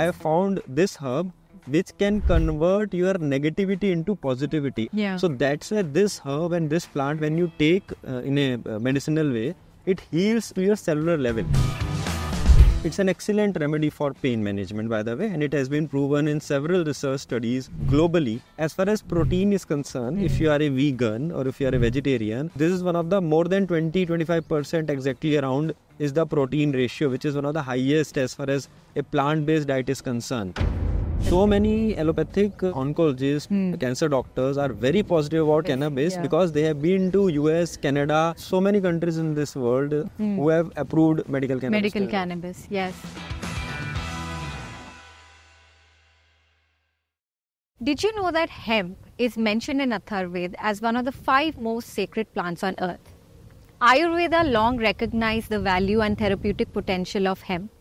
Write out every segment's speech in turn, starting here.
I have found this herb which can convert your negativity into positivity. Yeah. So that's why this herb and this plant, when you take in a medicinal way, it heals to your cellular level. It's an excellent remedy for pain management, by the way, and it has been proven in several research studies globally. As far as protein is concerned, if you are a vegan or if you are a vegetarian, this is one of the more than 20-25% exactly around is the protein ratio, which is one of the highest as far as a plant-based diet is concerned. So many allopathic oncologists, cancer doctors are very positive about cannabis because they have been to US, Canada, so many countries in this world who have approved medical cannabis. Medical cannabis, yes. Did you know that hemp is mentioned in Atharvaveda as one of the 5 most sacred plants on earth? Ayurveda long recognized the value and therapeutic potential of hemp.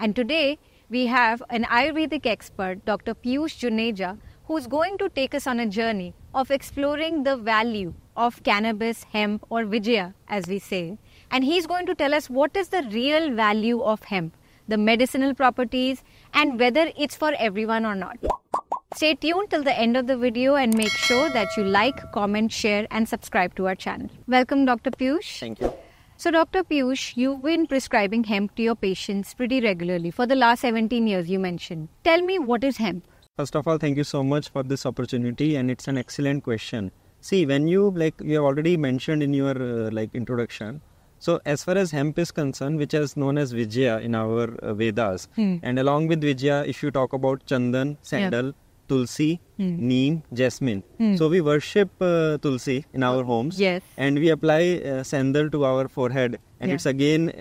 And today, we have an Ayurvedic expert, Dr. Piyush Juneja, who's going to take us on a journey of exploring the value of cannabis, hemp, or Vijaya, as we say. And he's going to tell us what is the real value of hemp, the medicinal properties, and whether it's for everyone or not. Stay tuned till the end of the video and make sure that you like, comment, share, and subscribe to our channel. Welcome, Dr. Piyush. Thank you. So, Dr. Piyush, you've been prescribing hemp to your patients pretty regularly for the last 17 years, you mentioned. Tell me, what is hemp? First of all, thank you so much for this opportunity, and it's an excellent question. See, when you have already mentioned in your introduction, so as far as hemp is concerned, which is known as Vijaya in our Vedas, and along with Vijaya, if you talk about Chandan, Sandal, Tulsi, Neem, Jasmine. So we worship Tulsi in our homes, and we apply sandal to our forehead, and it's again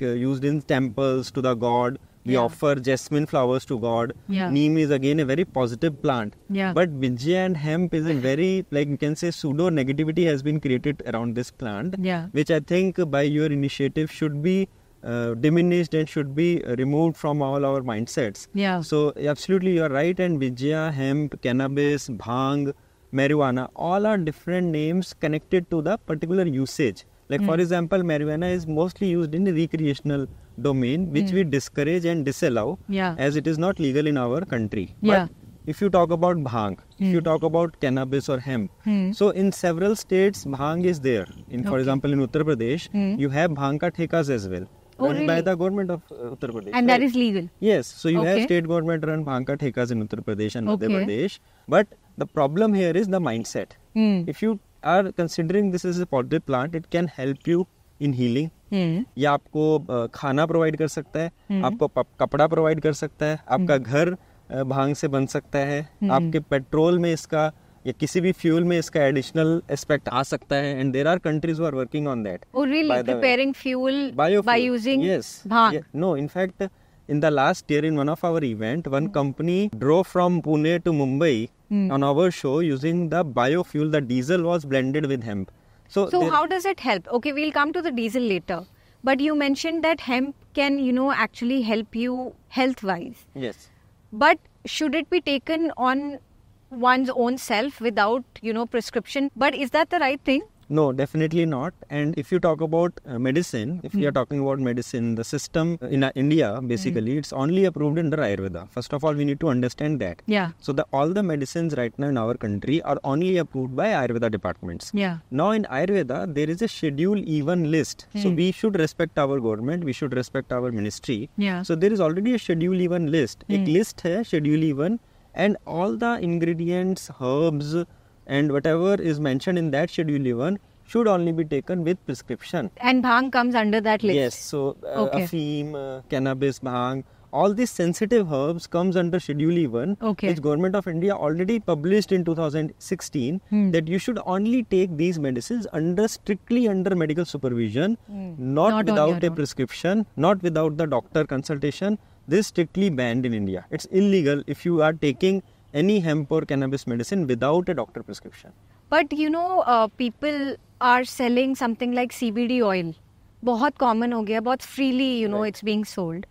used in temples to the god. We offer jasmine flowers to God. Neem is again a very positive plant. But Vijaya and hemp is a very, you can say, pseudo negativity has been created around this plant, which I think by your initiative should be diminished and should be removed from all our mindsets. So absolutely you are right, and Vijaya, hemp, cannabis, bhang, marijuana, all are different names connected to the particular usage. For example, marijuana is mostly used in the recreational domain, which we discourage and disallow as it is not legal in our country. But if you talk about bhang, if you talk about cannabis or hemp, so in several states bhang is there. For example, in Uttar Pradesh, you have bhang ka thekas as well. Run by the government of Uttar Pradesh. And that is legal? Yes. So you have state government run bhang ka thekas in Uttar Pradesh and Madhya Pradesh. But the problem here is the mindset. If you are considering this as a positive plant, it can help you in healing. या आपको खाना provide कर सकता है, आपको कपड़ा provide कर सकता है, आपका घर भांग से बन सकता है, आपके पेट्रोल में इसका या किसी भी फ्यूल में इसका एडिशनल एस्पेक्ट आ सकता है, and there are countries who are working on that. Oh really? Preparing fuel by using bhang? No, in fact, in the last year in one of our event, one company drove from Pune to Mumbai on our show using the biofuel. The diesel was blended with hemp. So how does it help? Okay, we'll come to the diesel later. But you mentioned that hemp can, actually help you health-wise. Yes. But should it be taken on one's own self without, prescription? But is that the right thing? No, definitely not. And if you talk about medicine, if you are talking about medicine, the system in India, basically, it's only approved under Ayurveda. First of all, we need to understand that. So all the medicines right now in our country are only approved by Ayurveda departments. Now in Ayurveda, there is a Schedule E1 list. So we should respect our government, we should respect our ministry. So there is already a Schedule E1 list. A list hai, Schedule E1, and all the ingredients, herbs, and whatever is mentioned in that Schedule E1 should only be taken with prescription. And bhang comes under that list? Yes. So, afim, cannabis, bhang, all these sensitive herbs comes under Schedule E1, which Government of India already published in 2016, that you should only take these medicines strictly under medical supervision, not without a prescription, not without the doctor consultation. This is strictly banned in India. It's illegal if you are taking any hemp or cannabis medicine without a doctor prescription. But people are selling something like CBD oil. बहुत common हो गया, बहुत freely, it's being sold.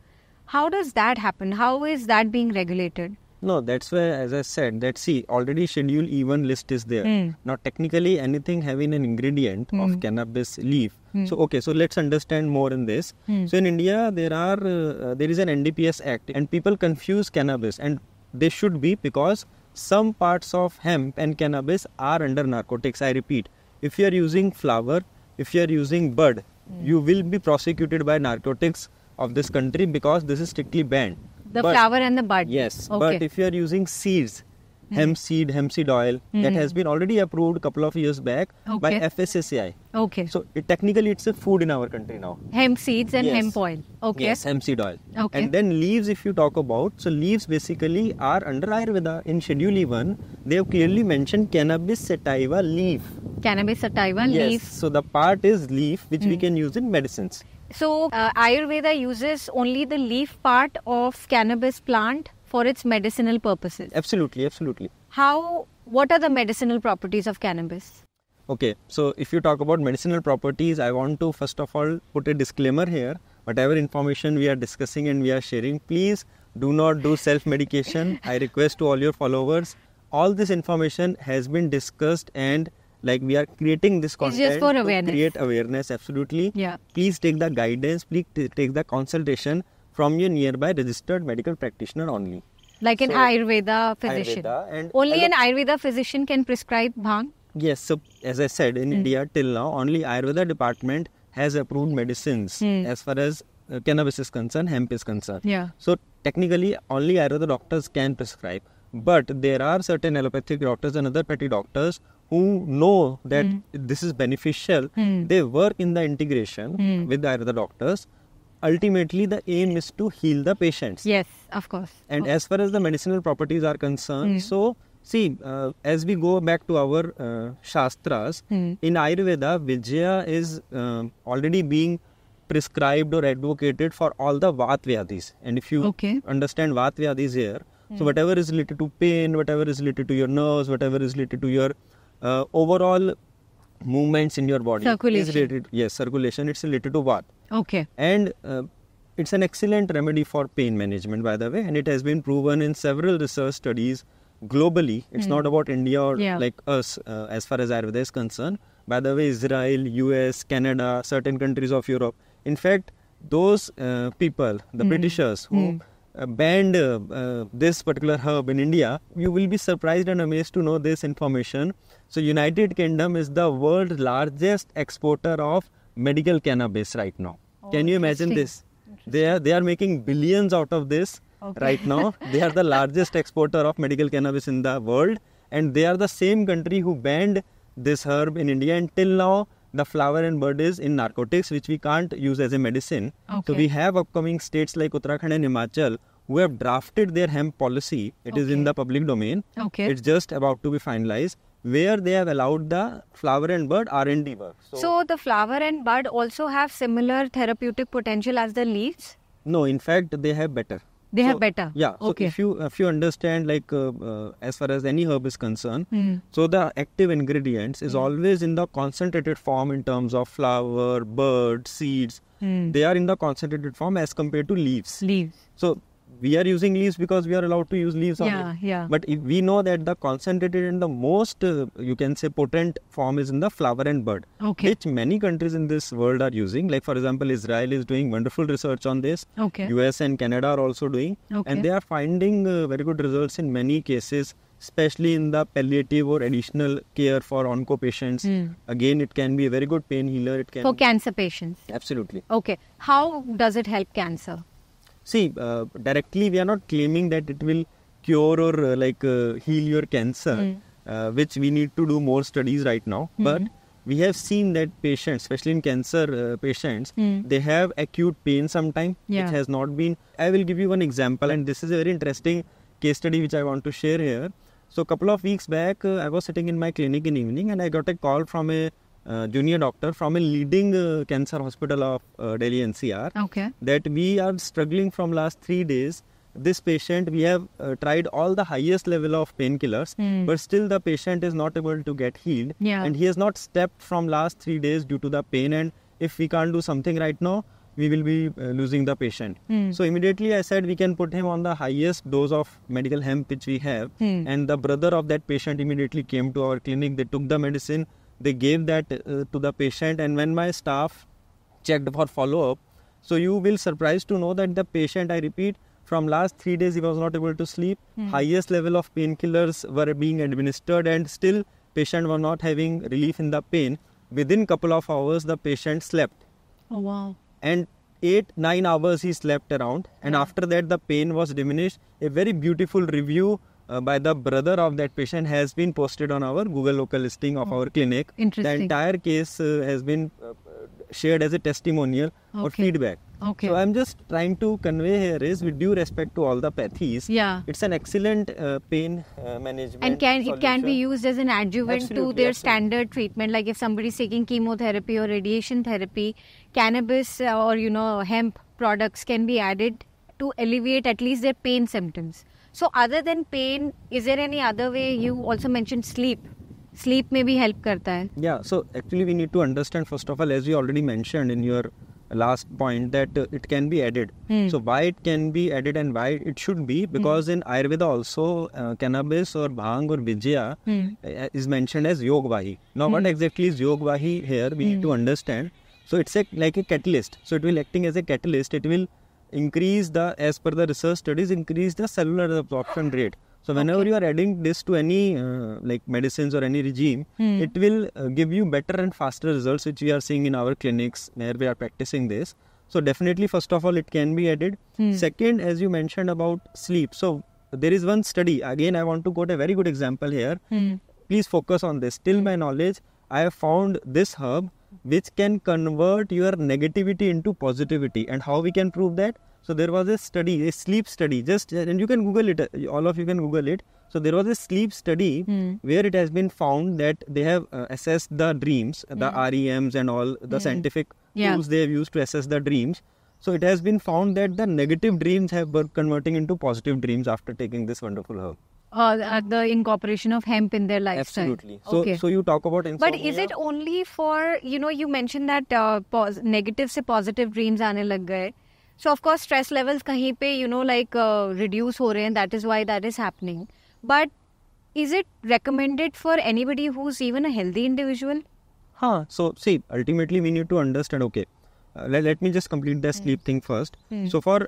How does that happen? How is that being regulated? No, that's why, as I said, already Schedule E1 list is there. Now, technically, anything having an ingredient of cannabis leaf So okay, so let's understand more in this. So in India, there is an NDPS Act, and people confuse cannabis, and they should be, because some parts of hemp and cannabis are under narcotics. I repeat, if you are using flower, if you are using bud, you will be prosecuted by narcotics of this country, because this is strictly banned. The flower and the bud. Yes, Okay. but if you are using seeds, hemp seed oil, that has been already approved a couple of years back by Okay. FSSAI. Okay. So technically it's a food in our country now. Hemp seeds and Yes. hemp oil. Okay. Yes, hemp seed oil. Okay. And then leaves, if you talk about, so leaves basically are under Ayurveda. In Schedule E1, they have clearly mentioned cannabis sativa leaf. Cannabis sativa Yes. leaf. So the part is leaf, which we can use in medicines. So Ayurveda uses only the leaf part of cannabis plant for its medicinal purposes. Absolutely, absolutely. What are the medicinal properties of cannabis? Okay, so if you talk about medicinal properties, I want to first of all put a disclaimer here. Whatever information we are discussing and we are sharing, please do not do self-medication. I request to all your followers, all this information has been discussed, and like we are creating this content just for to awareness. create awareness, absolutely. Yeah. Please take the guidance, please take the consultation from your nearby registered medical practitioner only. Like an So, Ayurveda physician. Ayurveda, and Only as an Ayurveda physician can prescribe bhang? Yes, so as I said, in India till now, only Ayurveda department has approved medicines as far as cannabis is concerned, hemp is concerned. Yeah. So technically, only Ayurveda doctors can prescribe. But there are certain allopathic doctors and other petty doctors who know that this is beneficial. They work in the integration with the Ayurveda doctors. Ultimately, the aim is to heal the patients. Yes, of course. And as far as the medicinal properties are concerned, so see, as we go back to our Shastras, in Ayurveda, Vijaya is already being prescribed or advocated for all the Vat Vyadhis. And if you Okay. understand Vat Vyadhis here, so whatever is related to pain, whatever is related to your nerves, whatever is related to your overall movements in your body. Circulation. Is related, yes, circulation, it's related to Vat. Okay. And it's an excellent remedy for pain management, by the way, and it has been proven in several research studies globally. It's not about India or like us as far as Ayurveda is concerned. By the way, Israel, US, Canada, certain countries of Europe. In fact, those people, the Britishers who banned this particular herb in India, you will be surprised and amazed to know this information. So United Kingdom is the world's largest exporter of medical cannabis right now. Can you imagine this? They are making billions out of this right now. They are the largest exporter of medical cannabis in the world, and they are the same country who banned this herb in India. And till now, the flower and bud is in narcotics, which we can't use as a medicine. So we have upcoming states like Uttarakhand and Himachal who have drafted their hemp policy. It is in the public domain. Okay. It's just about to be finalized, where they have allowed the flower and bud R&D work. So the flower and bud also have similar therapeutic potential as the leaves? No, in fact, they have better. They have better? Yeah. So Okay. if you understand, like as far as any herb is concerned, so the active ingredients is always in the concentrated form in terms of flower, bud, seeds. They are in the concentrated form as compared to leaves. Leaves. So we are using leaves because we are allowed to use leaves only. Yeah. But if we know that the concentrated and the most, you can say, potent form is in the flower and bud, Okay. which many countries in this world are using. Like, for example, Israel is doing wonderful research on this. Okay. US and Canada are also doing. Okay. And they are finding very good results in many cases, especially in the palliative or additional care for onco patients. Again, it can be a very good pain healer. It can For cancer patients? Absolutely. Okay. How does it help cancer? See, directly we are not claiming that it will cure or heal your cancer, which we need to do more studies right now. But we have seen that patients, especially in cancer patients, they have acute pain sometimes, Yeah. which has not been. I will give you one example, and this is a very interesting case study which I want to share here. So a couple of weeks back, I was sitting in my clinic in evening, and I got a call from a junior doctor from a leading cancer hospital of Delhi NCR. Okay. That we are struggling from last 3 days. This patient, we have tried all the highest level of painkillers, but still the patient is not able to get healed. Yeah. And he has not stepped from last 3 days due to the pain. And if we can't do something right now, we will be losing the patient. So immediately I said we can put him on the highest dose of medical hemp which we have. And the brother of that patient immediately came to our clinic. They took the medicine. they gave that to the patient, and when my staff checked for follow-up, so you will surprised to know that the patient, I repeat, from last 3 days he was not able to sleep. Highest level of painkillers were being administered, and still patient was not having relief in the pain. Within couple of hours, the patient slept. Oh, wow. And 8-9 hours he slept around, and after that the pain was diminished. A very beautiful review by the brother of that patient has been posted on our Google local listing of our clinic. Interesting. The entire case has been shared as a testimonial or feedback. Okay. So I'm just trying to convey here is, with due respect to all the pathies, it's an excellent pain management. And it can be used as an adjuvant to their standard treatment. Like if somebody is taking chemotherapy or radiation therapy, cannabis or hemp products can be added to alleviate at least their pain symptoms. So other than pain, is there any other way? You also mentioned sleep. Sleep may be help karta hai. Yeah, so actually we need to understand, first of all, as we already mentioned in your last point, that it can be added. So why it can be added and why it should be, because in Ayurveda also cannabis or bhang or vijaya is mentioned as yogvahi. Now what exactly is yogvahi here, we need to understand. So it's like a catalyst. So it will acting as a catalyst. It will increase as per the research studies, increase the cellular absorption rate. So whenever you are adding this to any like medicines or any regime, it will give you better and faster results, which we are seeing in our clinics where we are practicing this. So definitely, first of all, it can be added. Second, as you mentioned about sleep. So there is one study. Again, I want to quote a very good example here. Please focus on this. Till my knowledge, I have found this herb which can convert your negativity into positivity. And how we can prove that? So there was a study, a sleep study, and you can Google it, all of you can Google it. So there was a sleep study where it has been found that they have assessed the dreams, the REMs and all the scientific tools they have used to assess the dreams. So it has been found that the negative dreams were converting into positive dreams after taking this wonderful herb. The incorporation of hemp in their lifestyle. Absolutely. So you talk about insomnia. But is it only for, you mentioned that negative se positive dreams aane lag gaye. So of course stress levels kahin pe, reduce ho rahe hain, that is why that is happening. But is it recommended for anybody who's even a healthy individual? So see, ultimately we need to understand, okay, let me just complete the sleep thing first. So for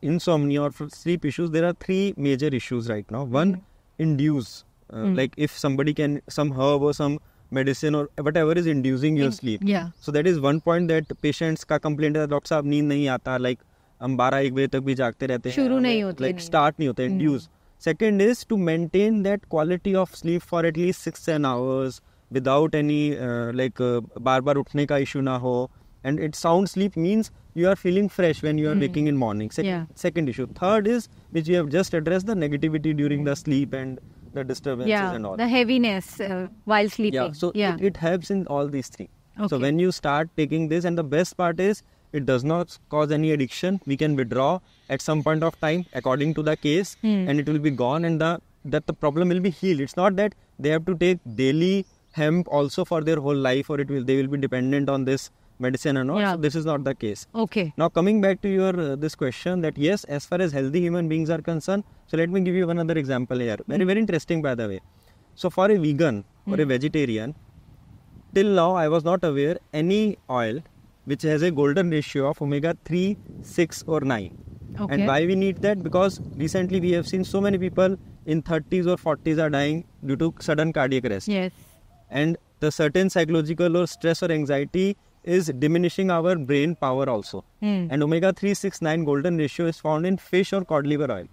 insomnia or for sleep issues, there are 3 major issues right now. One, induce. Like if somebody can, some herb or some medicine or whatever is inducing your sleep. So that is one point that patients का complaint है, doctor साहब नींद नहीं आता, like हम 12-1 बजे तक भी जागते रहते हैं, शुरू नहीं होती, like start नहीं होता, induce. Second is to maintain that quality of sleep for at least 6-10 hours without any बार-बार उठने का issue ना हो. And it sound sleep means you are feeling fresh when you are waking in morning. Second issue. Third is, which you have just addressed, the negativity during the sleep and the disturbances and all. The heaviness while sleeping. So it helps in all these 3. So when you start taking this, and the best part is, it does not cause any addiction. We can withdraw at some point of time according to the case, and it will be gone, and the problem will be healed. It's not that they have to take daily hemp also for their whole life, or they will be dependent on this medicine and all. So this is not the case. Okay. Now coming back to your this question, that yes, as far as healthy human beings are concerned, so let me give you another example here. Very, very interesting, by the way. So for a vegan or a vegetarian, till now I was not aware any oil which has a golden ratio of omega 3, 6 or 9. And why we need that? Because recently we have seen so many people in 30s or 40s are dying due to sudden cardiac arrest. Yes. And the certain psychological or stress or anxiety is diminishing our brain power also. And omega 3, 6, 9 golden ratio is found in fish or cod liver oil.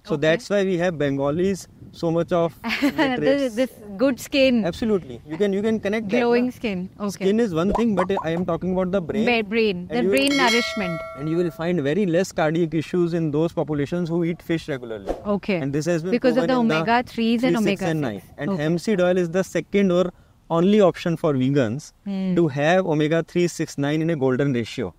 So that's why we have Bengalis, so much of this good skin. Absolutely. You can connect glowing that, skin. Skin is one thing, but I am talking about the brain. The brain nourishment. And you will find very less cardiac issues in those populations who eat fish regularly. And this has been because of the omega 3s and omega 6. 9. And hemp seed oil is the second or only option for vegans to have omega 3, 6, 9 in a golden ratio.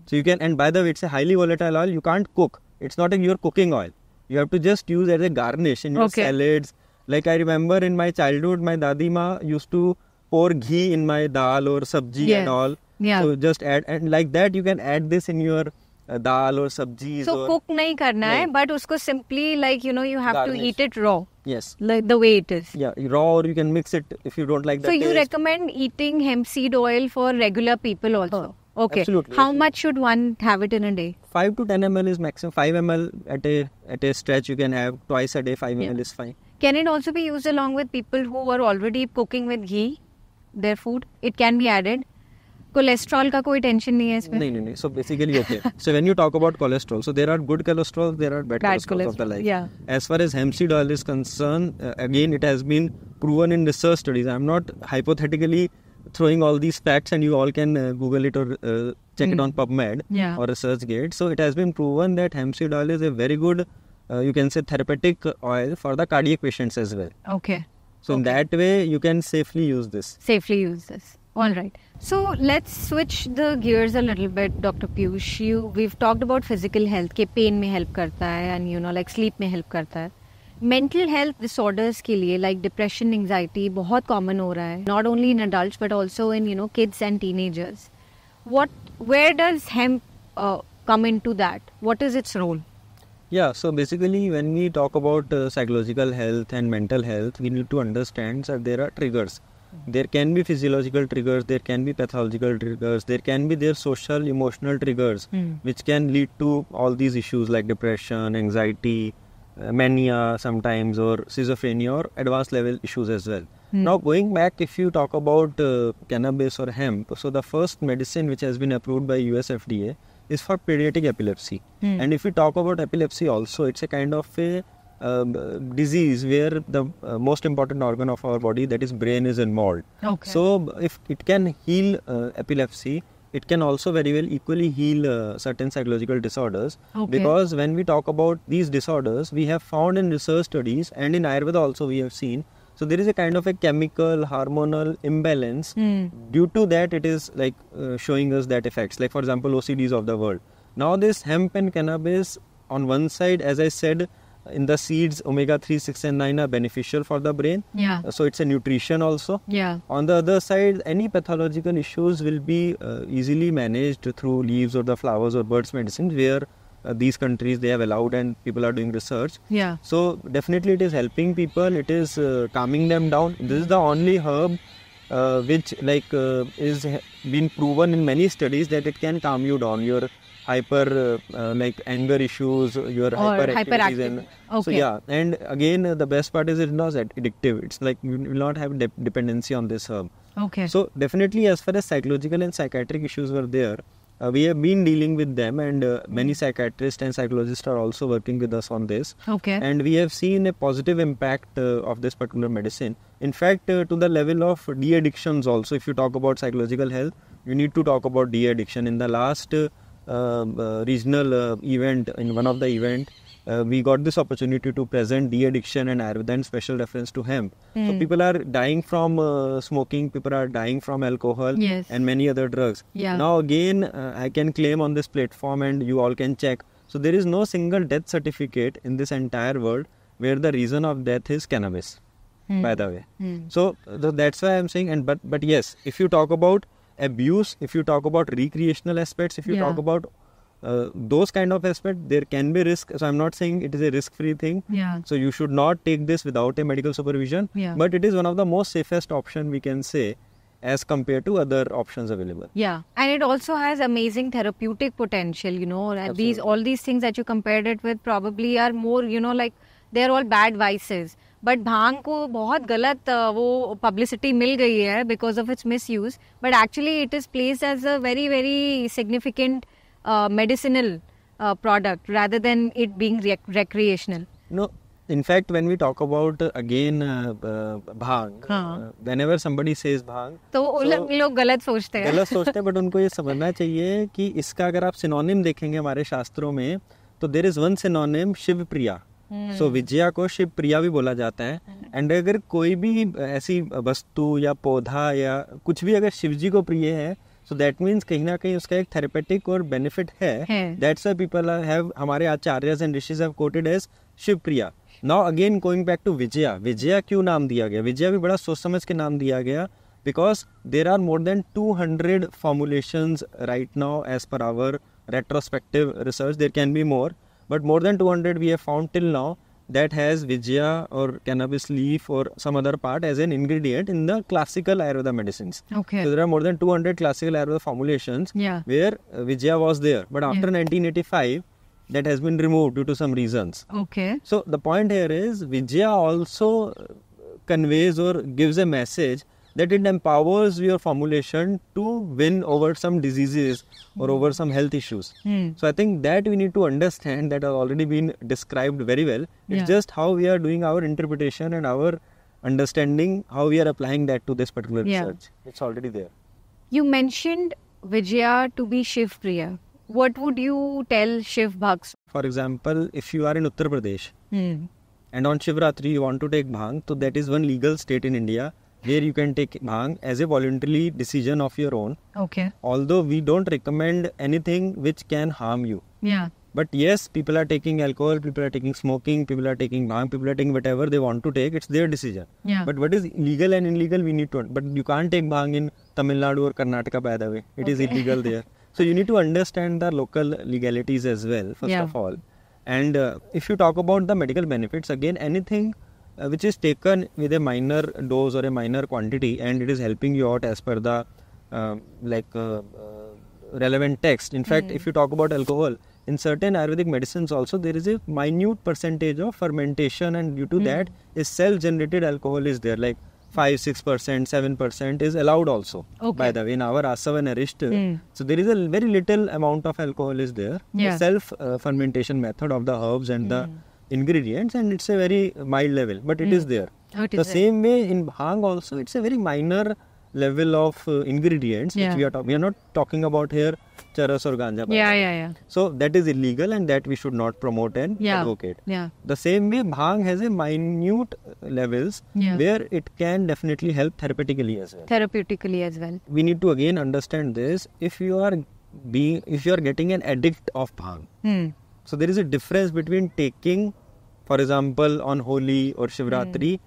So you can, and by the way, it's a highly volatile oil. You can't cook. It's not your cooking oil. You have to just use as a garnish in your salads. Like I remember in my childhood, my dadi ma used to pour ghee in my dal or sabji and all. So just add, and like that you can add this in your dal or sabjis. So cook nahi karna hai, but usko simply you have garnish. To eat it raw. Yes. like the way it is. Yeah, raw, or you can mix it if you don't like that So you taste. recommend eating hemp seed oil for regular people also? Okay. Absolutely, How absolutely. much should one have it in a day? 5 to 10 ml is maximum. 5 ml at a stretch you can have twice a day. 5 ml is fine. Can it also be used along with people who are already cooking with ghee, their food? It can be added. Cholesterol का कोई tension नहीं है इसमें? No. So basically, okay. So when you talk about cholesterol, so there are good cholesterol, there are bad cholesterol of the life. Yeah. As far as hemp seed oil is concerned, again, it has been proven in research studies. I'm not hypothetically throwing all these facts, and you all can Google it or check it on PubMed Yeah. or ResearchGate. So it has been proven that hemp seed oil is a very good, you can say, therapeutic oil for the cardiac patients as well. Okay. So in that way, you can safely use this. Safely use this. All right. So let's switch the gears a little bit, Dr. Piyush. We've talked about physical health, के pain में help करता है, and like sleep में help करता है. Mental health disorders के लिए like depression, anxiety बहुत common हो रहा है. Not only in adults but also in kids and teenagers. Where does hemp come into that? What is its role? Yeah, so basically when we talk about psychological health and mental health, we need to understand that there are triggers. There can be physiological triggers, there can be pathological triggers, there can be their social, emotional triggers, which can lead to all these issues like depression, anxiety, mania sometimes, or schizophrenia, or advanced level issues as well. Now going back, if you talk about cannabis or hemp, so the first medicine which has been approved by US FDA is for pediatric epilepsy. And if we talk about epilepsy also, it's a kind of a disease where the most important organ of our body, that is brain, is involved. Okay. So if it can heal epilepsy, it can also very well equally heal certain psychological disorders. Okay. Because when we talk about these disorders, we have found in research studies, and in Ayurveda also we have seen, so there is a kind of a chemical hormonal imbalance. Due to that, it is like showing us that effects, like for example OCDs of the world. Now this hemp and cannabis, on one side, as I said, in the seeds, omega-3, 6 and 9 are beneficial for the brain. Yeah. So it's a nutrition also. Yeah. On the other side, any pathological issues will be easily managed through leaves or the flowers or birds medicines, where these countries they have allowed and people are doing research. Yeah. So definitely it is helping people, it is calming them down. This is the only herb which is been proven in many studies that it can calm you down, your hyper anger issues, your hyperactivities. And Okay. so yeah, and again the best part is it's not addictive. It's like you will not have dependency on this herb. Okay. So definitely as far as psychological and psychiatric issues were there, we have been dealing with them, and many psychiatrists and psychologists are also working with us on this. Okay. And we have seen a positive impact of this particular medicine. In fact, to the level of de-addictions also, if you talk about psychological health, you need to talk about de-addiction. In the last regional event, in one of the event, we got this opportunity to present de-addiction and Ayurveda and special reference to hemp. So people are dying from smoking, people are dying from alcohol, Yes. and many other drugs. Yeah. Now again, I can claim on this platform, and you all can check. So there is no single death certificate in this entire world where the reason of death is cannabis, by the way. So that's why I'm saying, but yes, if you talk about abuse, if you talk about recreational aspects, if you talk about those kind of aspects, there can be risk. So I'm not saying it is a risk-free thing. Yeah. So you should not take this without a medical supervision. Yeah. But it is one of the most safest option, we can say, as compared to other options available. Yeah, and it also has amazing therapeutic potential, and all these things that you compared it with probably are more, like they're all bad vices. But भांग को बहुत गलत वो publicity मिल गई है because of its misuse. But actually it is placed as a very, very significant medicinal product rather than it being recreational. No, in fact, when we talk about again bhang, whenever somebody says bhang, तो लोग गलत सोचते हैं. गलत सोचते हैं, but उनको ये समझना चाहिए कि इसका अगर आप सिनोनिम देखेंगे हमारे शास्त्रों में, तो there is one synonym Shiv प्रिया. सो विजया को शिव प्रिया भी बोला जाता है. एंड अगर कोई भी ऐसी वस्तु या पौधा या कुछ भी अगर शिव जी को प्रिय है, सो दैट मीन्स कहीं ना कहीं उसका एक थेरेपेटिक और बेनिफिट है. दैट्स व्हाई पीपल हैव, हमारे acharyas and rishis have quoted as Shiv Priya. Now again going back to Vijaya. Vijaya क्यों नाम दिया गया? विजया भी बड़ा सोच समझ के नाम दिया गया, because there are more than 200 formulations right now as per our retrospective research. There can be more, but more than 200 we have found till now, that has Vijaya or cannabis leaf or some other part as an ingredient in the classical Ayurveda medicines. Okay. So there are more than 200 classical Ayurveda formulations where Vijaya was there. But after 1985, that has been removed due to some reasons. Okay. So the point here is Vijaya also conveys or gives a message that it empowers your formulation to win over some diseases or over some health issues. So I think that we need to understand, that has already been described very well. It's just how we are doing our interpretation and our understanding, how we are applying that to this particular research. It's already there. You mentioned Vijaya to be Shiv Priya. What would you tell Shiv Bhaks? For example, if you are in Uttar Pradesh and on Shivratri you want to take bhang, so that is one legal state in India where you can take bhang as a voluntary decision of your own. Okay. Although we don't recommend anything which can harm you. Yeah. But yes, people are taking alcohol, people are taking smoking, people are taking bhang, people are taking whatever they want to take. It's their decision. Yeah. But what is legal and illegal, we need to. But you can't take bhang in Tamil Nadu or Karnataka, by the way. It is illegal there. So you need to understand the local legalities as well, first of all. And if you talk about the medical benefits, again, anything which is taken with a minor dose or a minor quantity and it is helping you out as per the relevant text. In fact, if you talk about alcohol, in certain Ayurvedic medicines also there is a minute percentage of fermentation, and due to that a self-generated alcohol is there, like 5, 6%, 7% is allowed also. By the way, in our Asava and Arishta, so there is a very little amount of alcohol is there. The self-fermentation method of the herbs and the ingredients, and it's a very mild level, but it is there. The same way in bhang also, it's a very minor level of ingredients which we are talking. We are not talking about here charas or ganja. So that is illegal and that we should not promote and advocate. The same way bhang has a minute levels where it can definitely help therapeutically as well. We need to again understand this. If you are getting an addict of bhang, so there is a difference between taking, for example, on Holi or Shivratri,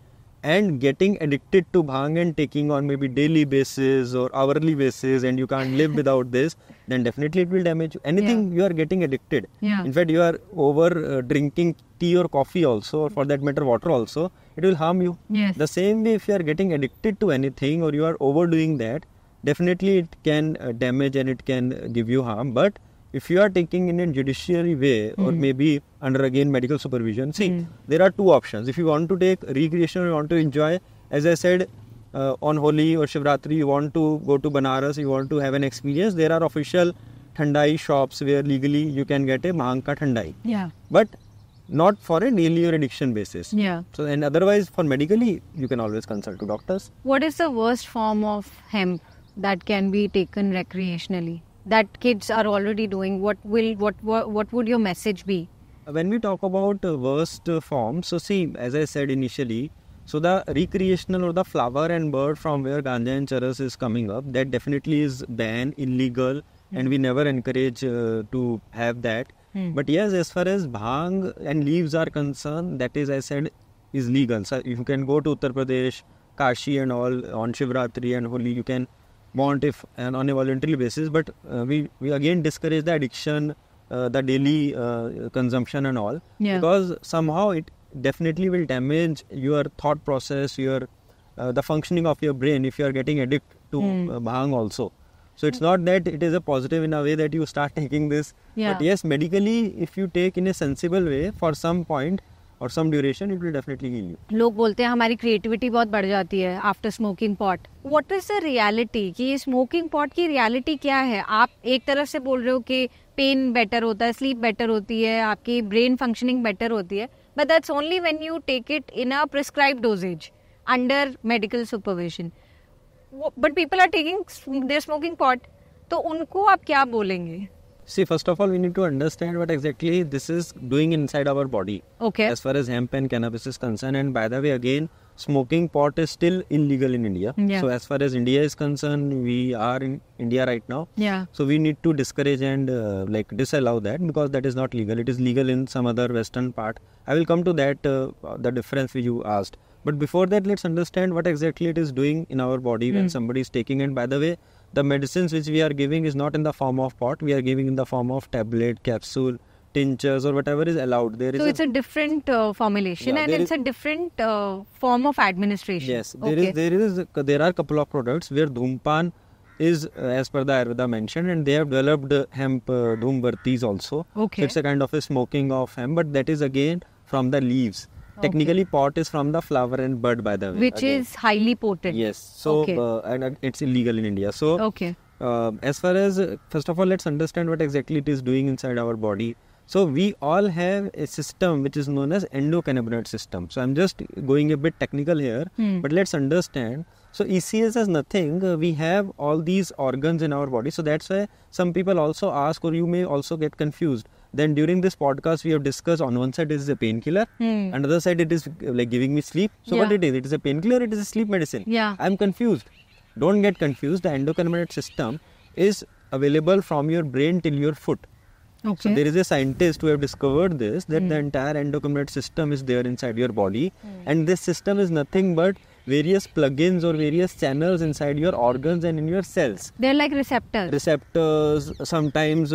and getting addicted to bhang and taking on maybe daily basis or hourly basis, and you can't live without this, then definitely it will damage you. Anything you are getting addicted. In fact, you are over drinking tea or coffee also, or for that matter water also, it will harm you. The same way, if you are getting addicted to anything or you are overdoing that, definitely it can damage and it can give you harm. But if you are taking in a judiciary way or maybe under again medical supervision, see, there are two options. If you want to take recreation or you want to enjoy, as I said, on Holi or Shivratri, you want to go to Banaras, you want to have an experience, there are official thandai shops where legally you can get a bhang ka thandai. But not for a daily or addiction basis. So, and otherwise for medically, you can always consult to doctors. What is the worst form of hemp that can be taken recreationally, that kids are already doing? What would your message be? When we talk about worst form, so see, as I said initially, so the recreational or the flower and bud from where ganja and charas is coming up, that definitely is banned, illegal, and we never encourage to have that. But yes, as far as bhang and leaves are concerned, that is, I said, is legal. So if you can go to Uttar Pradesh, Kashi and all on Shivratri and Holi, you can want if and on a voluntary basis, but we again discourage the addiction, the daily consumption and all, because somehow it definitely will damage your thought process, your the functioning of your brain if you are getting addicted to bhang also. So it's not that it is a positive in a way that you start taking this, but yes, medically if you take in a sensible way for some point or some duration, it will definitely heal you. लोग बोलते हैं हमारी creativity बहुत बढ़ जाती है after smoking pot. What is the reality कि ये स्मोकिंग पॉट की रियलिटी क्या है? आप एक तरफ से बोल रहे हो कि पेन बेटर होता है, स्लीप बेटर होती है, आपकी ब्रेन फंक्शनिंग बेटर होती है, but that's only when you take it in a prescribed dosages under medical supervision. But people are taking their smoking pot, तो उनको आप क्या बोलेंगे? See, first of all, we need to understand what exactly this is doing inside our body. As far as hemp and cannabis is concerned. And by the way, again, smoking pot is still illegal in India. So as far as India is concerned, we are in India right now. So we need to discourage and disallow that, because that is not legal. It is legal in some other western part. I will come to that, the difference which you asked. But before that, let's understand what exactly it is doing in our body when somebody is taking. And by the way, the medicines which we are giving is not in the form of pot. We are giving in the form of tablet, capsule, tinctures or whatever is allowed. There is So it's a different formulation, Yeah, and there it's a different form of administration. yes, Okay. there are a couple of products where Dhumpan is as per the Ayurveda mentioned, and they have developed hemp Dhumvartis also. Okay. So it's a kind of a smoking of hemp, but that is again from the leaves. Technically, pot is from the flower and bud, by the way. Which again. is highly potent. Yes. So Okay. and it's illegal in India. So Okay. as far as first of all, let's understand what exactly it is doing inside our body. So we all have a system which is known as endocannabinoid system. So I'm just going a bit technical here, but let's understand. So ECS is nothing. We have all these organs in our body. So that's why some people also ask, or you may also get confused. Then during this podcast, we have discussed on one side it is a painkiller, and other side it is like giving me sleep. So what Yeah. it is? It is a painkiller. It is a sleep medicine. Yeah. I'm confused. Don't get confused. The endocannabinoid system is available from your brain till your foot. Okay. So there is a scientist who have discovered this, that the entire endocannabinoid system is there inside your body, and this system is nothing but various plugins or various channels inside your organs and in your cells. They're like receptors. Receptors, sometimes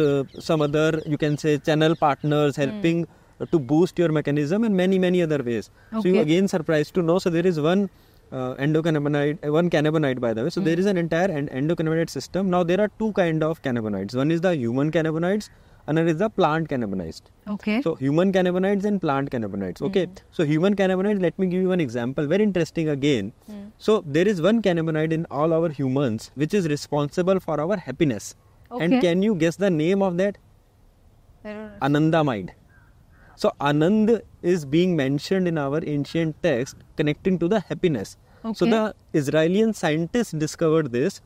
some other, you can say, channel partners helping to boost your mechanism, and many other ways. So you Okay. again surprised to know. So there is one endocannabinoid, one cannabinoid, by the way. So there is an entire endocannabinoid system. Now there are two kind of cannabinoids. One is the human cannabinoids, another is the plant cannabinoids. Okay. So human cannabinoids and plant cannabinoids. Okay. So human cannabinoids, let me give you one example. Very interesting again. So there is one cannabinoid in all our humans which is responsible for our happiness. Okay. And can you guess the name of that? Anandamide. So Anand is being mentioned in our ancient text connecting to the happiness. So Okay. the Israeli scientist discovered this,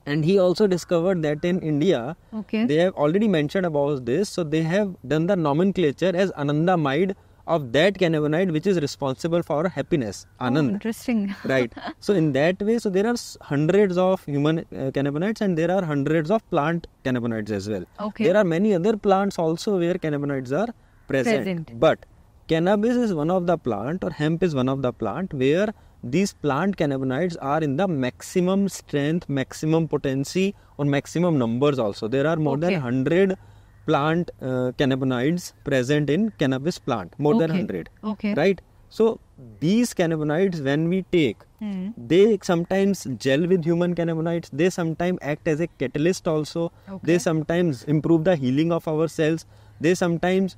and he also discovered that in India, Okay. they have already mentioned about this. So they have done the nomenclature as Anandamide of that cannabinoid which is responsible for our happiness. Oh, Anand. interesting. Right. So in that way, so there are hundreds of human cannabinoids, and there are hundreds of plant cannabinoids as well. Okay. There are many other plants also where cannabinoids are present. But cannabis is one of the plant, or hemp is one of the plant where these plant cannabinoids are in the maximum strength, maximum potency, or maximum numbers also. There are more than Okay. 100 plant cannabinoids present in cannabis plant. More than Okay. 100. Okay. Right? So these cannabinoids, when we take, they sometimes gel with human cannabinoids. They sometimes act as a catalyst also. Okay. They sometimes improve the healing of our cells. They sometimes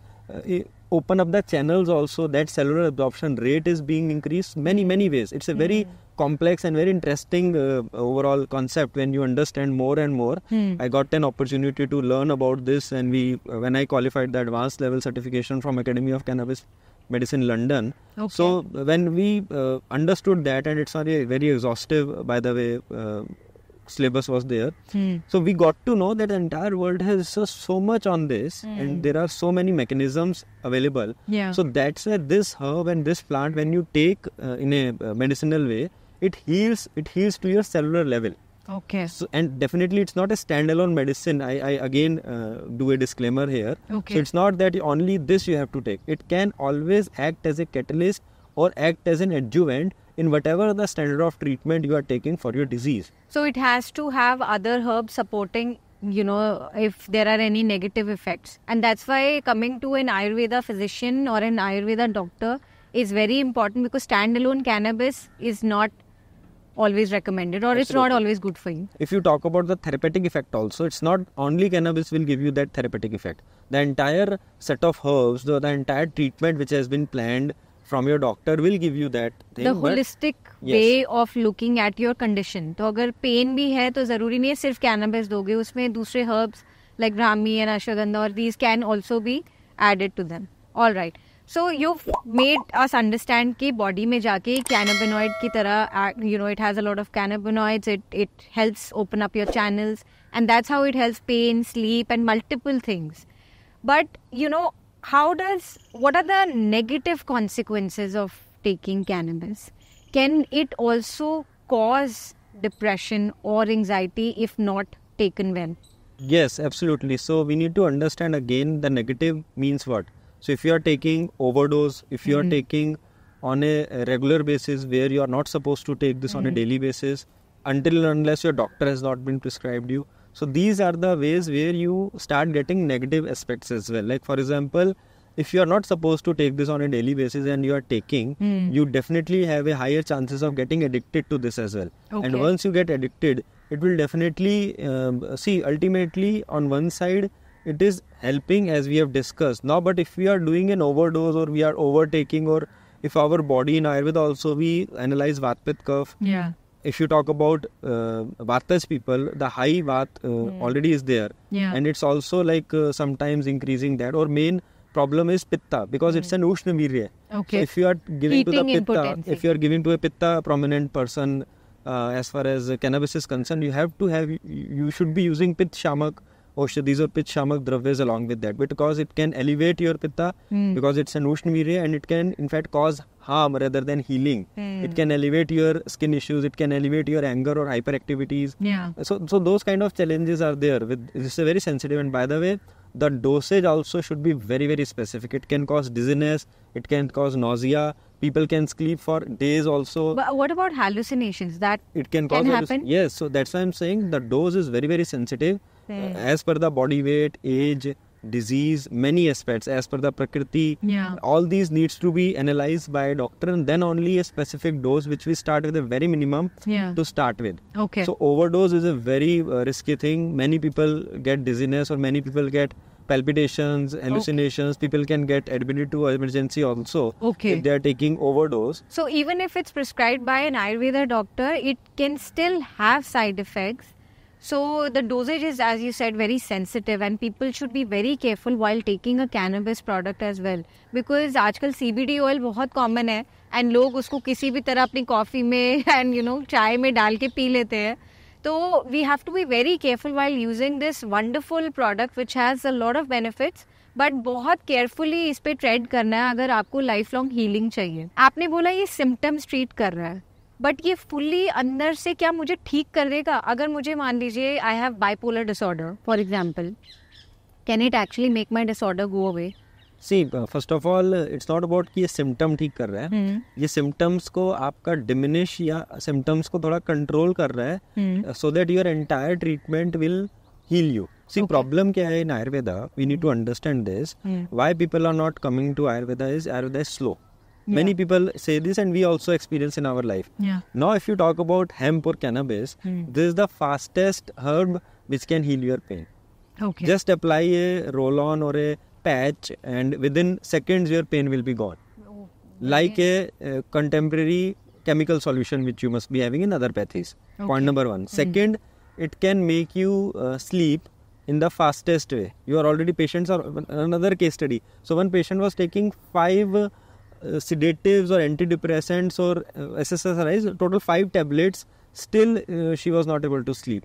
open up the channels also. That cellular absorption rate is being increased many ways. It's a very complex and very interesting overall concept when you understand more and more. I got an opportunity to learn about this, and when I qualified the advanced level certification from Academy of Cannabis Medicine London. Okay. So when we understood that, and it's not a very exhaustive, by the way, syllabus was there. So we got to know that the entire world has so much on this, and there are so many mechanisms available. Yeah. So that's why this herb and this plant, when you take in a medicinal way, it heals to your cellular level. Okay. So, and definitely it's not a standalone medicine. I again do a disclaimer here. Okay. So it's not that only this you have to take. It can always act as a catalyst or act as an adjuvant in whatever the standard of treatment you are taking for your disease. So it has to have other herbs supporting, if there are any negative effects. And that's why coming to an Ayurveda physician or an Ayurveda doctor is very important, because standalone cannabis is not always recommended, or it's not Absolutely. always good for you. If you talk about the therapeutic effect also, it's not only cannabis will give you that therapeutic effect. The entire set of herbs, the entire treatment which has been planned from your doctor will give you that thing. The but- holistic Yes. way of looking at your condition. तो अगर pen भी है तो ज़रूरी नहीं है सिर्फ cannabis दोगे, उसमें दूसरे herbs like Brahmi and Ashwagandha, or these can also be added to them. All right. So you've made us understand कि body में जाके cannabinoid की तरह, it has a lot of cannabinoids. It helps open up your channels, and that's how it helps pain, sleep, and multiple things. But what are the negative consequences of taking cannabis? Can it also cause depression or anxiety if not taken well? Yes, absolutely. So we need to understand again the negative means what. So if you are taking overdose, if you are taking on a regular basis where you are not supposed to take this on a daily basis, until and unless your doctor has not been prescribed you, So these are the ways where you start getting negative aspects as well. Like for example, if you are not supposed to take this on a daily basis and you are taking, you definitely have a higher chances of getting addicted to this as well. And once you get addicted, it will definitely, ultimately on one side, it is helping as we have discussed. Now, but if we are doing an overdose or we are overtaking, or if our body in Ayurveda also we analyze Vata-Pitta curve. Yeah. If you talk about Vatas people, the high Vata already is there. Yeah. And it's also like sometimes increasing that. Or main problem is Pitta because it's an Ushna Virya. Okay. So if you are giving Heating to the Pitta, impotency. if you are giving to a Pitta prominent person, as far as cannabis is concerned, you should be using Pitta Shamak Aushadhis or Pitta Shamak Dravyas along with that, because it can elevate your Pitta because it's an Ushna Virya, and it can in fact cause harm rather than healing. It can elevate your skin issues, it can elevate your anger or hyperactivities. Yeah. So those kind of challenges are there. This is very sensitive, and by the way, the dosage also should be very, very specific. It can cause dizziness, it can cause nausea. People can sleep for days also. But what about hallucinations? That It can cause happen? Yes, so that's why I'm saying the dose is very, very sensitive. As per the body weight, age, disease, many aspects, as per the Prakriti. Yeah. All these needs to be analyzed by a doctor, and then only a specific dose which we start with a very minimum to start with. Okay. So overdose is a very risky thing. Many people get dizziness, or many people get palpitations, hallucinations. People can get admitted to emergency also if they are taking overdose. So even if it's prescribed by an Ayurveda doctor, it can still have side effects. So the dosage is, as you said, very sensitive, and people should be very careful while taking a cannabis product as well. Because आजकल CBD oil बहुत common है, and लोग उसको किसी भी तरह अपनी coffee में and चाय में डाल के पी लेते हैं. So we have to be very careful while using this wonderful product which has a lot of benefits. But बहुत केयरफुली इस पे ट्रेड करना है अगर आपको लाइफ लॉन्ग हीलिंग चाहिए. आपने बोला ये सिम्टम्स ट्रीट कर रहा है, बट ये फुल्ली अंदर से क्या मुझे ठीक कर देगा? अगर मुझे मान लीजिए I have bipolar disorder for example, can it actually make my disorder go away? See, first of all, it's not about कि ये सिम्टम ठीक कर रहा है. ये सिम्टम्स को आपका डिमिनिश या सिम्टम्स को थोड़ा कंट्रोल कर रहा है, so that your entire treatment will heal you. See, problem क्या है in Ayurveda? We need to understand this. Why people are not coming to Ayurveda is slow. Many people say this, and we also experience in our life. Now, if you talk about hemp or cannabis, this is the fastest herb which can heal your pain. Okay. Just apply a roll-on or a patch, and within seconds your pain will be gone. Like a contemporary chemical solution which you must be having in allopathies. Point number one. Second, it can make you sleep in the fastest way. You are already patients, or another case study. So one patient was taking 5 sedatives or antidepressants or SSRIs, total 5 tablets. Still she was not able to sleep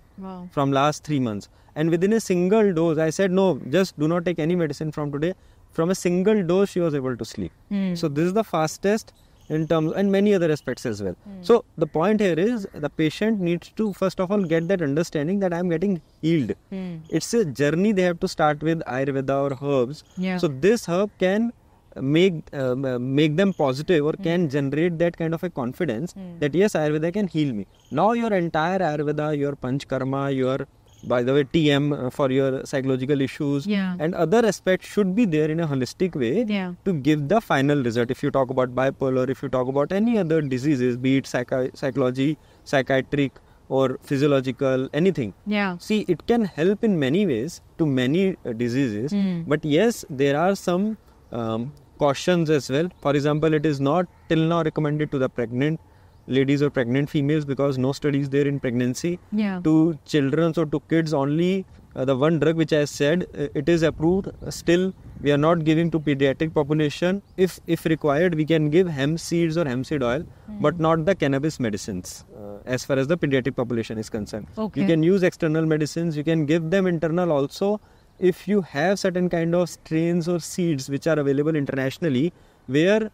from last 3 months. And within a single dose, I said, no, just do not take any medicine from today. From a single dose, she was able to sleep. So this is the fastest in terms, and many other aspects as well. So the point here is the patient needs to first of all get that understanding that I am getting healed. It's a journey they have to start with Ayurveda or herbs. So this herb can make them positive, or can generate that kind of a confidence that yes, Ayurveda can heal me. Now your entire Ayurveda, your Panchkarma, your, by the way, TM for your psychological issues and other aspects should be there in a holistic way to give the final result. If you talk about bipolar, if you talk about any other diseases, be it psychology, psychiatric or physiological, anything. See, it can help in many ways to many diseases. But yes, there are some cautions as well. For example, it is not till now recommended to the pregnant ladies or pregnant females because no studies there in pregnancy. To children or to kids only the one drug which I said, it is approved. Still we are not giving to pediatric population. If required, we can give hemp seeds or hemp seed oil, but not the cannabis medicines as far as the pediatric population is concerned. You can use external medicines, you can give them internal also. If you have certain kind of strains or seeds which are available internationally where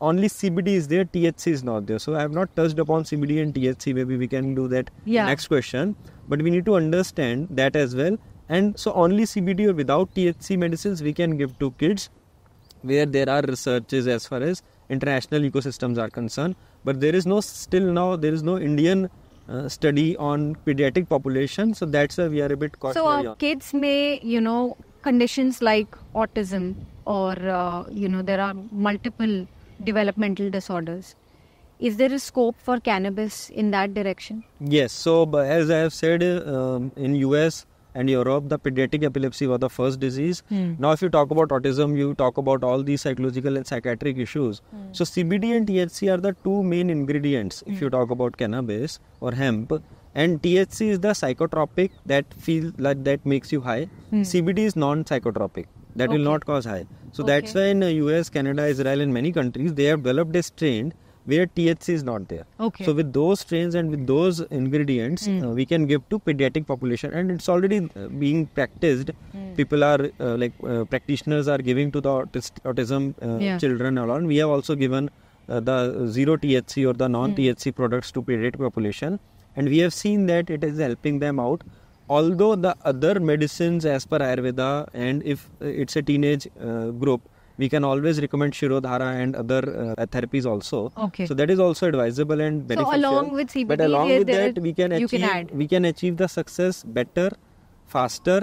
only CBD is there, THC is not there. So I have not touched upon CBD and THC. Maybe we can do that next question. But we need to understand that as well. And so only CBD or without THC medicines we can give to kids, where there are researches as far as international ecosystems are concerned. But there is no, still now, there is no Indian study on pediatric population. So that's why we are a bit cautionary. So kids may, conditions like autism or, there are multiple developmental disorders. Is there a scope for cannabis in that direction? Yes. So as I have said, in US and Europe, the pediatric epilepsy was the first disease. Now, if you talk about autism, you talk about all these psychological and psychiatric issues. So CBD and THC are the two main ingredients if you talk about cannabis or hemp. And THC is the psychotropic that makes you high. CBD is non-psychotropic. That will not cause high. So that's why in US, Canada, Israel and many countries, they have developed a strain where THC is not there. So with those strains and with those ingredients, we can give to pediatric population, and it's already being practiced. People are practitioners are giving to the autism children alone. We have also given the zero THC or the non-THC products to pediatric population, and we have seen that it is helping them out. Although the other medicines as per Ayurveda, and if it's a teenage group, we can always recommend Shirodhara and other therapies also. So that is also advisable and beneficial. So along with CBD, but along with that, we can achieve the success better, faster.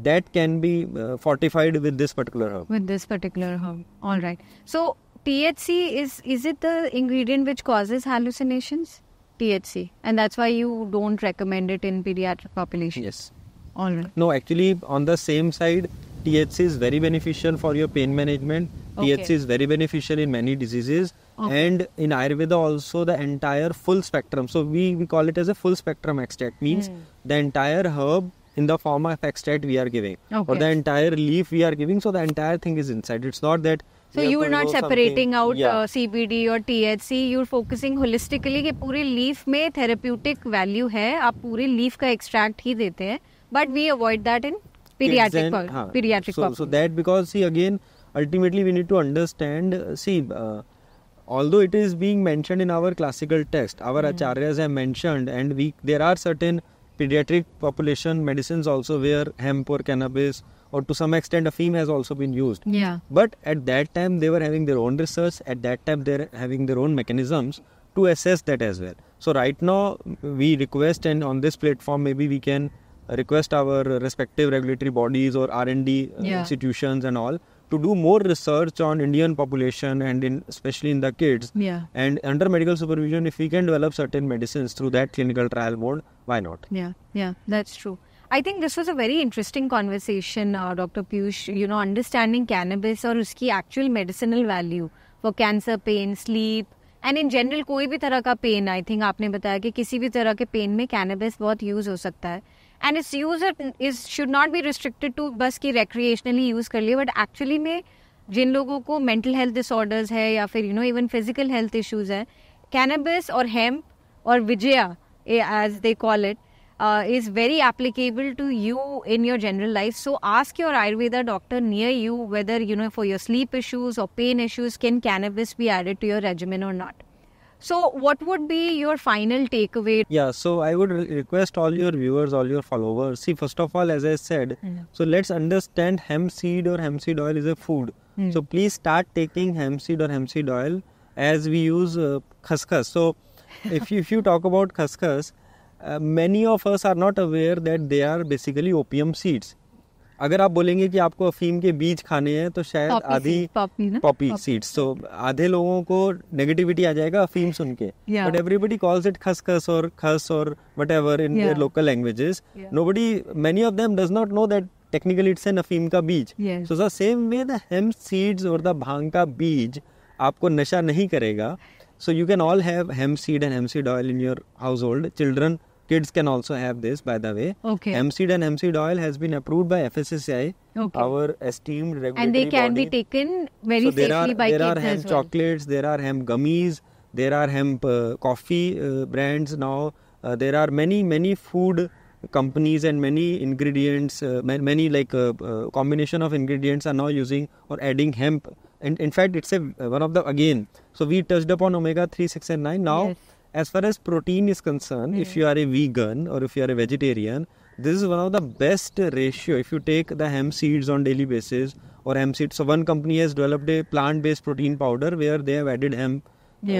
That can be fortified with this particular herb. All right. So THC is it the ingredient which causes hallucinations? THC, and that's why you don't recommend it in pediatric population. Yes. All right. No, actually, on the same side, THC is very beneficial for your pain management. THC is very beneficial in many diseases. And in Ayurveda also, the entire full spectrum. So we call it as a full spectrum extract. Means the entire herb in the form of extract we are giving. Or the entire leaf we are giving. So the entire thing is inside. It's not that... So you are not separating out CBD or THC. You're focusing holistically कि पूरे leaf में therapeutic value है. आप पूरे leaf का extract ही देते हैं. But we avoid that in pediatric population. So that because again, ultimately we need to understand, although it is being mentioned in our classical text, our acharyas have mentioned, and there are certain pediatric population medicines also where hemp or cannabis or to some extent Afim has also been used. But at that time they were having their own research, at that time they are having their own mechanisms to assess that as well. So right now we request, and on this platform maybe we can request our respective regulatory bodies or R&D institutions and all to do more research on Indian population and especially in the kids. And under medical supervision, if we can develop certain medicines through that clinical trial mode, why not? Yeah, that's true. I think this was a very interesting conversation, Dr. Piyush, understanding cannabis और उसकी actual medicinal value for cancer, pain, sleep, and in general कोई भी तरह का pain. I think आपने बताया कि किसी भी तरह के pain में cannabis बहुत use हो सकता है. And its use should not be restricted to बस कि recreationally use कर लिए, but actually में जिन लोगों को mental health disorders है या फिर even physical health issues है, cannabis or hemp or Vijaya as they call it is very applicable to you in your general life. So ask your Ayurveda doctor near you whether for your sleep issues or pain issues can cannabis be added to your regimen or not. So what would be your final takeaway? Yeah, so I would request all your viewers, all your followers. See, first of all, as I said, so let's understand hemp seed or hemp seed oil is a food. So please start taking hemp seed or hemp seed oil as we use khaskhas. So if you talk about khaskhas, many of us are not aware that they are basically opium seeds. अगर आप बोलेंगे कि आपको अफीम के बीज खाने हैं तो शायद आधी पॉपी सीड्स, तो आधे लोगों को नेगेटिविटी आ जाएगा अफीम सुन के, बट एवरीबडी कॉल्स इट खसखस और खस और whatever in their local languages. Nobody, many of them does not know that technically it's an अफीम का बीज. So the same way the hemp seeds और द भांग का बीज आपको नशा नहीं करेगा. So you can all have hemp seed and hemp seed oil in your household. Kids can also have this, by the way. Hemp seed and hemp seed oil has been approved by FSSAI, our esteemed regulatory body. And they can be taken very safely by kids as well. There are hemp chocolates, there are hemp gummies, there are hemp coffee brands now. There are many food companies and many ingredients, many combination of ingredients are now using or adding hemp. And in fact, it's one of the, again, so we touched upon omega 3, 6 and 9. Now, as far as protein is concerned, if you are a vegan or if you are a vegetarian, this is one of the best ratio. If you take the hemp seeds on daily basis or hemp seeds. So one company has developed a plant-based protein powder where they have added hemp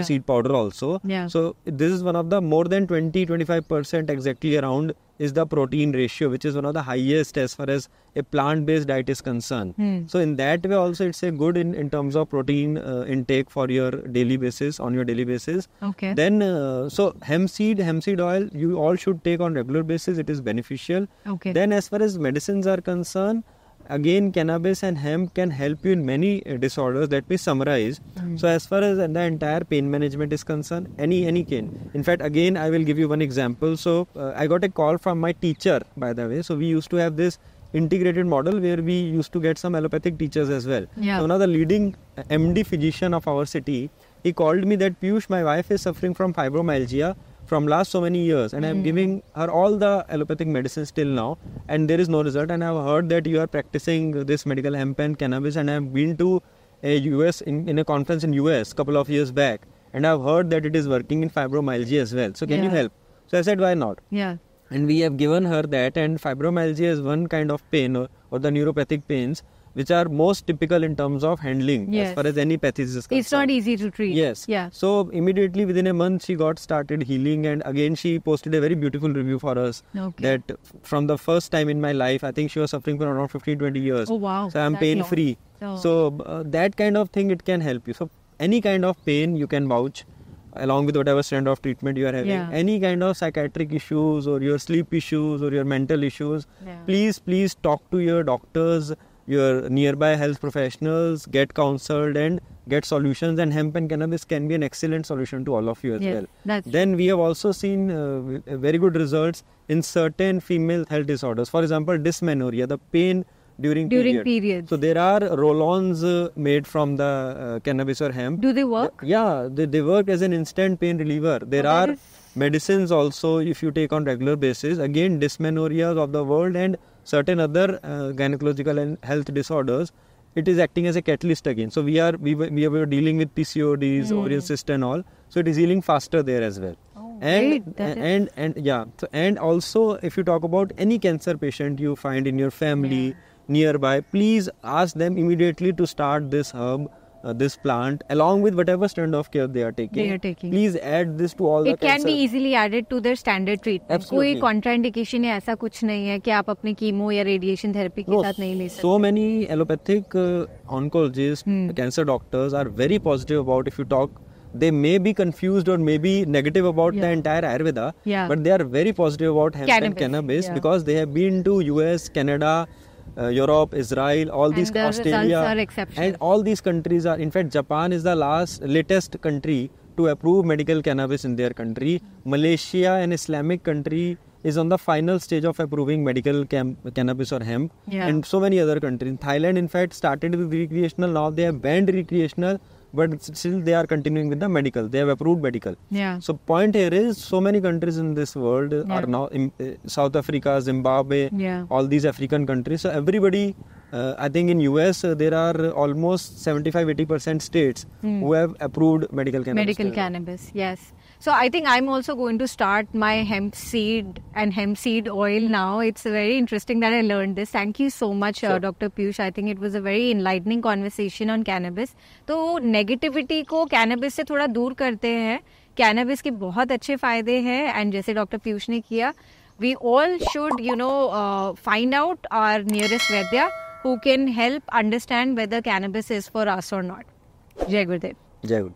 seed powder also. Yeah. So this is one of the more than 20-25% exactly around is the protein ratio, which is one of the highest as far as a plant-based diet is concerned. So in that way also it's a good in terms of protein intake for your daily basis, on your daily basis. Okay. Then so hemp seed oil you all should take on regular basis. It is beneficial. Okay. Then as far as medicines are concerned, again cannabis and hemp can help you in many disorders that we summarize. So as far as the entire pain management is concerned, any pain. In fact, again I will give you one example. So I got a call from my teacher, by the way. So we used to have this integrated model where we used to get some allopathic teachers as well. Yeah. So one of the leading MD physician of our city, he called me that Piyush, my wife is suffering from fibromyalgia from last so many years, and I'm giving her all the allopathic medicines till now, and there is no result. And I've heard that you are practicing this medical hemp and cannabis, and I've been to a US in a conference in US couple of years back, and I've heard that it is working in fibromyalgia as well. So can you help? So I said, why not? Yeah. And we have given her that, and fibromyalgia is one kind of pain or the neuropathic pains which are most typical in terms of handling as far as any pathy is concerned. It's not easy to treat. Yes. Yeah. So immediately within a month she got started healing, and again she posted a very beautiful review for us. Okay. That from the first time in my life, I think she was suffering for around 15-20 years. Oh wow. So I'm That's pain long. free. Oh. So that kind of thing, it can help you. So any kind of pain you can vouch along with whatever strand of treatment you are having. Yeah. Any kind of psychiatric issues or your sleep issues or your mental issues, Yeah. please talk to your doctors, your nearby health professionals, get counseled and get solutions, and hemp and cannabis can be an excellent solution to all of you as well. Then we have also seen very good results in certain female health disorders. For example, dysmenorrhea, the pain during periods. So there are roll-ons made from the cannabis or hemp. Do they work? Yeah, they work as an instant pain reliever. There are medicines also if you take on regular basis. Again, dysmenorrhea of the world and certain other gynecological and health disorders, it is acting as a catalyst again. So we were dealing with PCODs, ovarian cyst and all. So it is healing faster there as well. Oh, and also if you talk about any cancer patient you find in your family nearby, please ask them immediately to start this herb, this plant, along with whatever strand of care they are taking. Please add this to all the cancer. It can be easily added to their standard treatment. Absolutely. कोई contraindication या ऐसा कुछ नहीं है कि आप अपने chemo या रेडिएशन थेरेपी के साथ नहीं ले सकते. So many allopathic oncologists, cancer doctors are very positive about, if you talk, they may be confused or may be negative about the entire Ayurveda, but they are very positive about hemp and cannabis because they have been to US, Canada, Europe, Israel, all these, Australia, and all these countries are, in fact Japan is the latest country to approve medical cannabis in their country. Malaysia, an Islamic country, is on the final stage of approving medical cannabis or hemp, and so many other countries. Thailand in fact started with recreational, now they have banned recreational, but still they are continuing with the medical. They have approved medical. So point here is, so many countries in this world are now in South Africa, Zimbabwe, all these African countries. So everybody, I think in US there are almost 75-80% states who have approved medical cannabis. Yes. So I think I'm also going to start my hemp seed and hemp seed oil now. It's very interesting that I learned this. Thank you so much, Dr. Piyush. I think it was a very enlightening conversation on cannabis. तो negativity को cannabis से थोड़ा दूर करते हैं. Cannabis के बहुत अच्छे फायदे हैं, and जैसे Dr. Piyush ने किया, we all should, find out our nearest Vaidya who can help understand whether cannabis is for us or not. Jai Gurudev. Jai Guru.